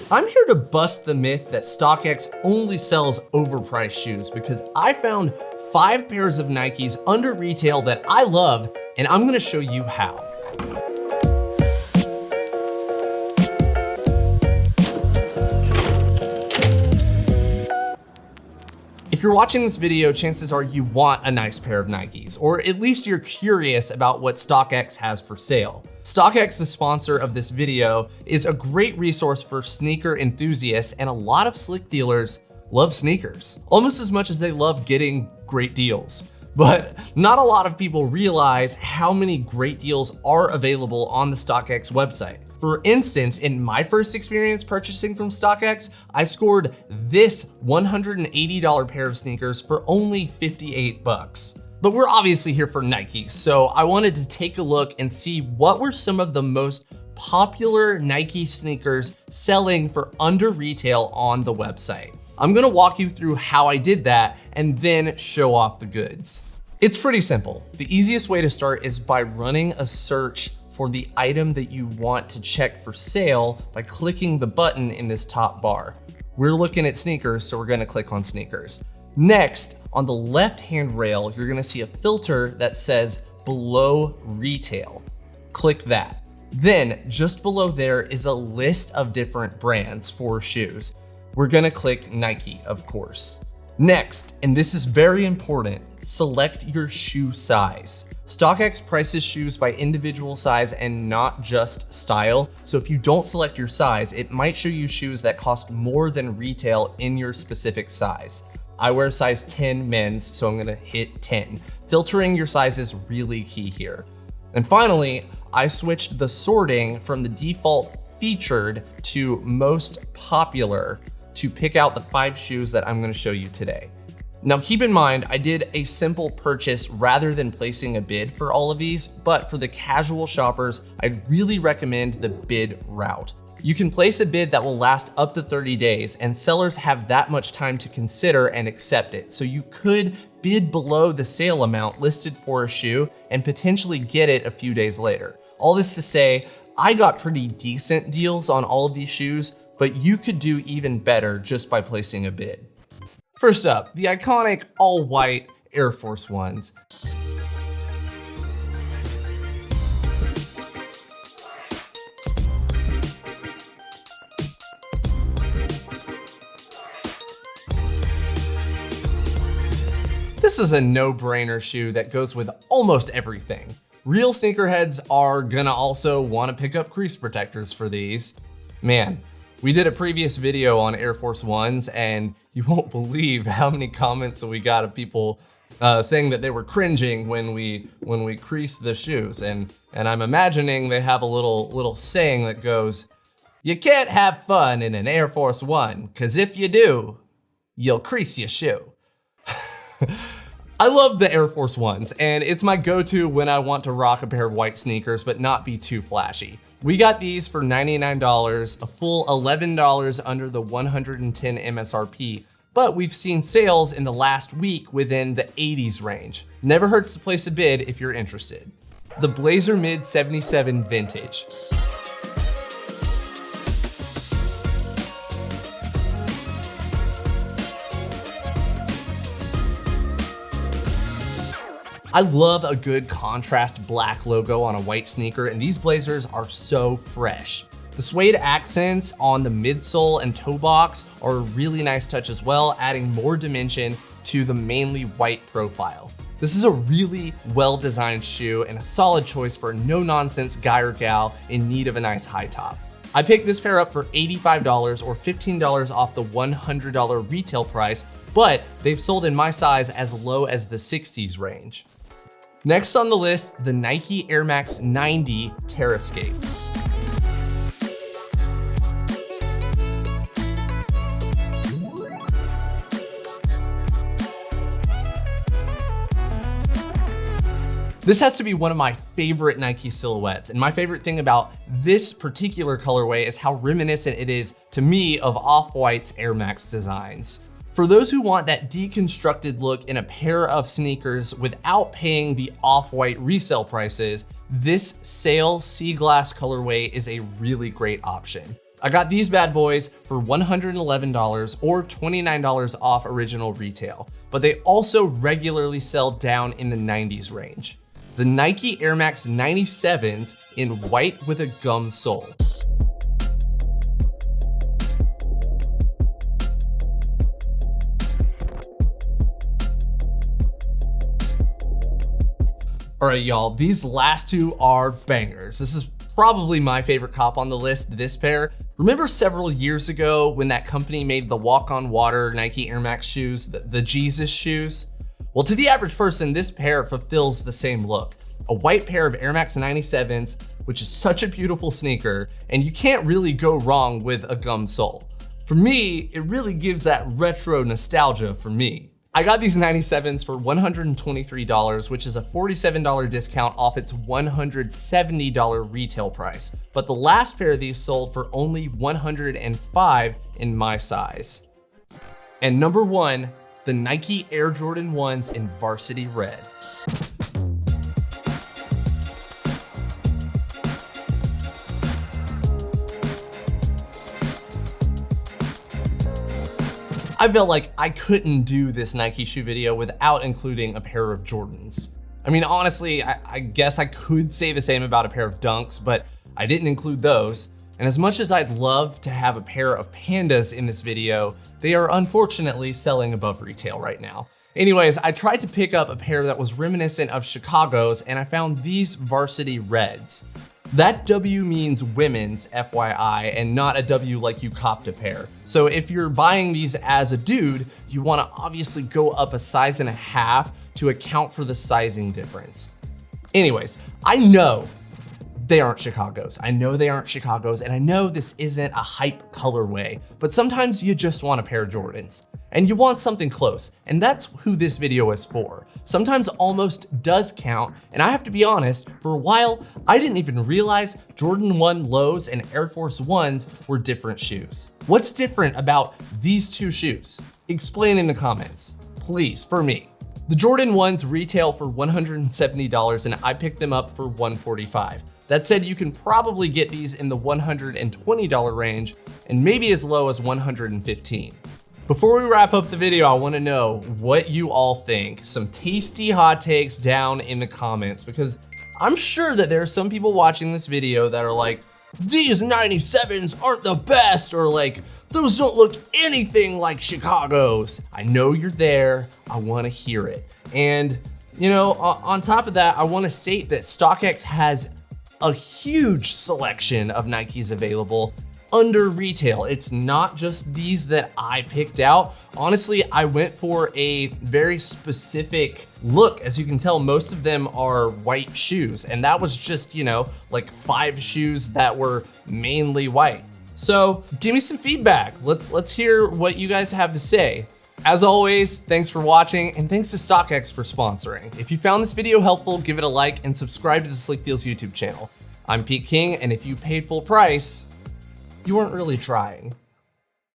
I'm here to bust the myth that StockX only sells overpriced shoes because I found 5 pairs of Nikes under retail that I love, and I'm gonna show you how. If you're watching this video, chances are you want a nice pair of Nikes, or at least you're curious about what StockX has for sale. StockX, the sponsor of this video, is a great resource for sneaker enthusiasts, and a lot of slick dealers love sneakers, almost as much as they love getting great deals. But not a lot of people realize how many great deals are available on the StockX website. For instance, in my first experience purchasing from StockX, I scored this $180 pair of sneakers for only 58 bucks. But we're obviously here for Nike, so I wanted to take a look and see what were some of the most popular Nike sneakers selling for under retail on the website. I'm gonna walk you through how I did that and then show off the goods. It's pretty simple. The easiest way to start is by running a search for the item that you want to check for sale by clicking the button in this top bar. We're looking at sneakers, so we're gonna click on sneakers. Next, on the left-hand rail, you're gonna see a filter that says below retail. Click that. Then, just below there is a list of different brands for shoes. We're gonna click Nike, of course. Next, and this is very important, select your shoe size. StockX prices shoes by individual size and not just style. So if you don't select your size, it might show you shoes that cost more than retail in your specific size. I wear size 10 men's, so I'm gonna hit 10. Filtering your size is really key here. And finally, I switched the sorting from the default featured to most popular to pick out the 5 shoes that I'm gonna show you today. Now keep in mind, I did a simple purchase rather than placing a bid for all of these, but for the casual shoppers, I'd really recommend the bid route. You can place a bid that will last up to 30 days, and sellers have that much time to consider and accept it. So you could bid below the sale amount listed for a shoe and potentially get it a few days later. All this to say, I got pretty decent deals on all of these shoes, but you could do even better just by placing a bid. First up, the iconic all-white Air Force Ones. This is a no-brainer shoe that goes with almost everything. Real sneakerheads are gonna also wanna pick up crease protectors for these. Man, we did a previous video on Air Force Ones, and you won't believe how many comments that we got of people saying that they were cringing when we creased the shoes. And I'm imagining they have a little saying that goes, "You can't have fun in an Air Force One, 'cause if you do, you'll crease your shoe." I love the Air Force Ones, and it's my go-to when I want to rock a pair of white sneakers but not be too flashy. We got these for $99, a full $11 under the 110 MSRP, but we've seen sales in the last week within the 80s range. Never hurts to place a bid if you're interested. The Blazer Mid 77 Vintage. I love a good contrast black logo on a white sneaker, and these blazers are so fresh. The suede accents on the midsole and toe box are a really nice touch as well, adding more dimension to the mainly white profile. This is a really well-designed shoe and a solid choice for a no-nonsense guy or gal in need of a nice high top. I picked this pair up for $85 or $15 off the $100 retail price, but they've sold in my size as low as the 60s range. Next on the list, the Nike Air Max 90 Terrascape. This has to be one of my favorite Nike silhouettes, and my favorite thing about this particular colorway is how reminiscent it is to me of Off-White's Air Max designs. For those who want that deconstructed look in a pair of sneakers without paying the Off-White resale prices, this Sail Sea Glass colorway is a really great option. I got these bad boys for $111 or $29 off original retail, but they also regularly sell down in the 90s range. The Nike Air Max 97s in white with a gum sole. All right, y'all, these last two are bangers. This is probably my favorite cop on the list, this pair. Remember several years ago when that company made the walk on water Nike Air Max shoes, the Jesus shoes? Well, to the average person, this pair fulfills the same look. A white pair of Air Max 97s, which is such a beautiful sneaker, and you can't really go wrong with a gum sole. For me, it really gives that retro nostalgia for me. I got these 97s for $123, which is a $47 discount off its $170 retail price. But the last pair of these sold for only $105 in my size. And number one, the Nike Air Jordan 1s in Varsity Red. I felt like I couldn't do this Nike shoe video without including a pair of Jordans. I mean, honestly, I guess I could say the same about a pair of Dunks, but I didn't include those. And as much as I'd love to have a pair of Pandas in this video, they are unfortunately selling above retail right now. Anyways, I tried to pick up a pair that was reminiscent of Chicago's, and I found these Varsity Reds. That W means women's, FYI, and not a W like you copped a pair. So if you're buying these as a dude, you wanna obviously go up a size and a half to account for the sizing difference. Anyways, I know they aren't Chicago's. I know they aren't Chicago's, and I know this isn't a hype colorway, but sometimes you just want a pair of Jordans. And you want something close, and that's who this video is for. Sometimes almost does count, and I have to be honest, for a while, I didn't even realize Jordan 1 lows and Air Force 1s were different shoes. What's different about these two shoes? Explain in the comments, please, for me. The Jordan 1s retail for $170, and I picked them up for $145. That said, you can probably get these in the $120 range, and maybe as low as $115. Before we wrap up the video, I wanna know what you all think. Some tasty hot takes down in the comments, because I'm sure that there are some people watching this video that are like, these 97s aren't the best, or like, those don't look anything like Chicago's. I know you're there, I wanna hear it. And you know, on top of that, I wanna state that StockX has a huge selection of Nikes available under retail. It's not just these that I picked out. Honestly, I went for a very specific look. As you can tell, most of them are white shoes, and that was just, you know, like 5 shoes that were mainly white. So give me some feedback. Let's hear what you guys have to say. As always, thanks for watching, and thanks to StockX for sponsoring. If you found this video helpful, give it a like and subscribe to the Slickdeals YouTube channel. I'm Pete King, and if you paid full price, you weren't really trying.